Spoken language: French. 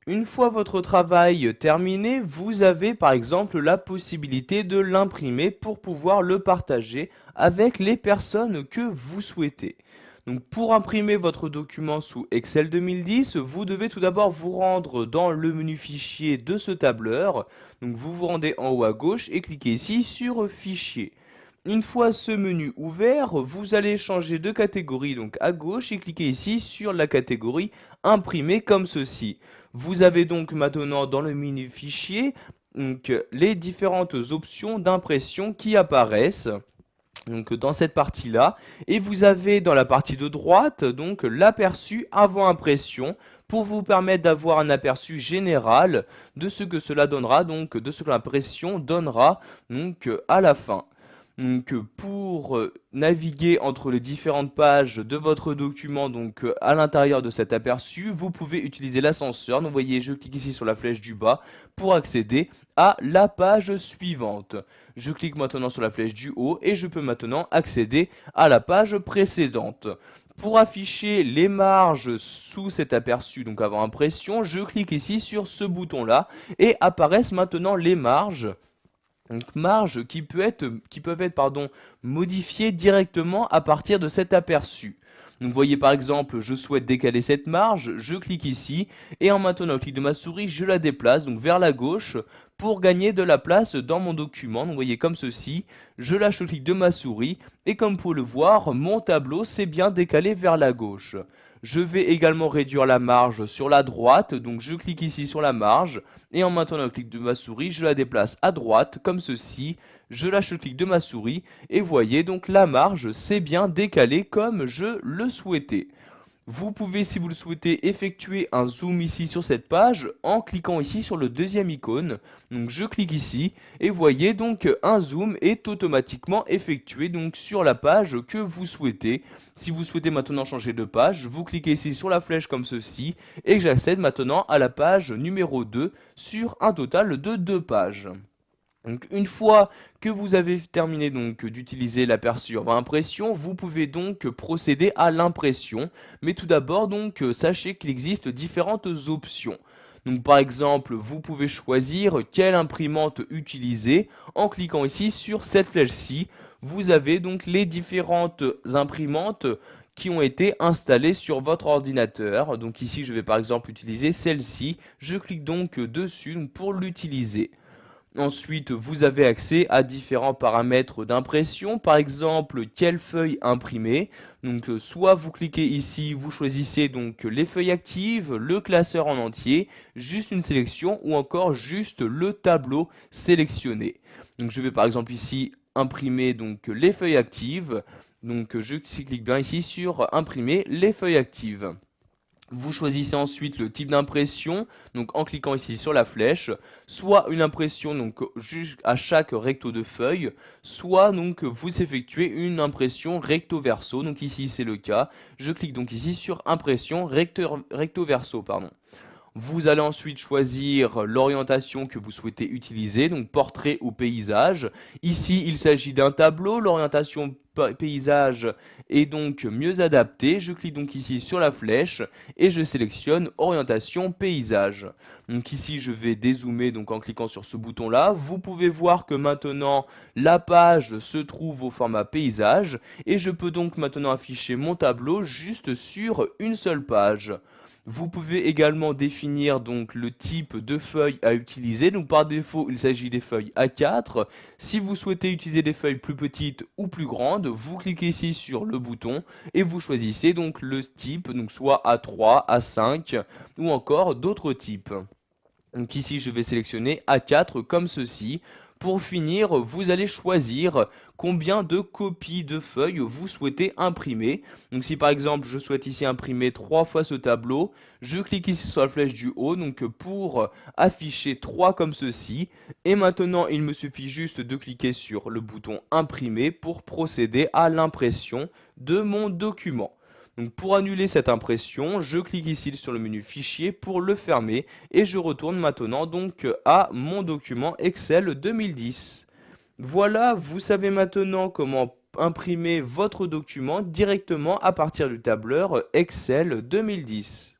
Une fois votre travail terminé, vous avez par exemple la possibilité de l'imprimer pour pouvoir le partager avec les personnes que vous souhaitez. Donc pour imprimer votre document sous Excel 2010, vous devez tout d'abord vous rendre dans le menu fichier de ce tableur. Donc vous vous rendez en haut à gauche et cliquez ici sur Fichier. Une fois ce menu ouvert, vous allez changer de catégorie donc à gauche et cliquez ici sur la catégorie Imprimer comme ceci. Vous avez donc maintenant dans le menu fichier donc, les différentes options d'impression qui apparaissent donc dans cette partie-là, et vous avez dans la partie de droite donc l'aperçu avant impression pour vous permettre d'avoir un aperçu général de ce que cela donnera, donc de ce que l'impression donnera donc à la fin. Donc pour naviguer entre les différentes pages de votre document donc à l'intérieur de cet aperçu, vous pouvez utiliser l'ascenseur. Donc vous voyez, je clique ici sur la flèche du bas pour accéder à la page suivante. Je clique maintenant sur la flèche du haut et je peux maintenant accéder à la page précédente. Pour afficher les marges sous cet aperçu, donc avant impression, je clique ici sur ce bouton-là et apparaissent maintenant les marges. Donc marges qui peuvent être modifiées directement à partir de cet aperçu. Donc vous voyez par exemple, je souhaite décaler cette marge, je clique ici, et en maintenant le clic de ma souris, je la déplace donc vers la gauche pour gagner de la place dans mon document. Donc vous voyez comme ceci, je lâche le clic de ma souris, et comme vous pouvez le voir, mon tableau s'est bien décalé vers la gauche. Je vais également réduire la marge sur la droite, donc je clique ici sur la marge, et en maintenant le clic de ma souris, je la déplace à droite, comme ceci, je lâche le clic de ma souris, et voyez donc la marge s'est bien décalée comme je le souhaitais. Vous pouvez, si vous le souhaitez, effectuer un zoom ici sur cette page en cliquant ici sur le deuxième icône. Donc je clique ici et voyez donc un zoom est automatiquement effectué donc sur la page que vous souhaitez. Si vous souhaitez maintenant changer de page, vous cliquez ici sur la flèche comme ceci et j'accède maintenant à la page numéro 2 sur un total de 2 pages. Donc une fois que vous avez terminé donc d'utiliser l'aperçu avant impression, vous pouvez donc procéder à l'impression. Mais tout d'abord donc sachez qu'il existe différentes options. Donc par exemple, vous pouvez choisir quelle imprimante utiliser en cliquant ici sur cette flèche-ci. Vous avez donc les différentes imprimantes qui ont été installées sur votre ordinateur. Donc ici, je vais par exemple utiliser celle-ci. Je clique donc dessus pour l'utiliser. Ensuite, vous avez accès à différents paramètres d'impression, par exemple, quelle feuille imprimer. Donc, soit vous cliquez ici, vous choisissez donc les feuilles actives, le classeur en entier, juste une sélection ou encore juste le tableau sélectionné. Donc, je vais par exemple ici imprimer donc les feuilles actives. Donc, je clique bien ici sur imprimer les feuilles actives. Vous choisissez ensuite le type d'impression, donc en cliquant ici sur la flèche, soit une impression donc à chaque recto de feuille, soit donc vous effectuez une impression recto verso, donc ici c'est le cas. Je clique donc ici sur impression recto verso, pardon. Vous allez ensuite choisir l'orientation que vous souhaitez utiliser, donc portrait ou paysage. Ici, il s'agit d'un tableau. L'orientation paysage est donc mieux adaptée. Je clique donc ici sur la flèche et je sélectionne orientation paysage. Donc ici, je vais dézoomer donc en cliquant sur ce bouton-là. Vous pouvez voir que maintenant, la page se trouve au format paysage et je peux donc maintenant afficher mon tableau juste sur une seule page. Vous pouvez également définir donc le type de feuille à utiliser. Donc par défaut, il s'agit des feuilles A4. Si vous souhaitez utiliser des feuilles plus petites ou plus grandes, vous cliquez ici sur le bouton et vous choisissez donc le type, donc soit A3, A5 ou encore d'autres types. Donc ici, je vais sélectionner A4 comme ceci. Pour finir, vous allez choisir combien de copies de feuilles vous souhaitez imprimer. Donc si par exemple, je souhaite ici imprimer 3 fois ce tableau, je clique ici sur la flèche du haut donc pour afficher 3 comme ceci. Et maintenant, il me suffit juste de cliquer sur le bouton imprimer pour procéder à l'impression de mon document. Donc pour annuler cette impression, je clique ici sur le menu fichier pour le fermer et je retourne maintenant donc à mon document Excel 2010. Voilà, vous savez maintenant comment imprimer votre document directement à partir du tableur Excel 2010.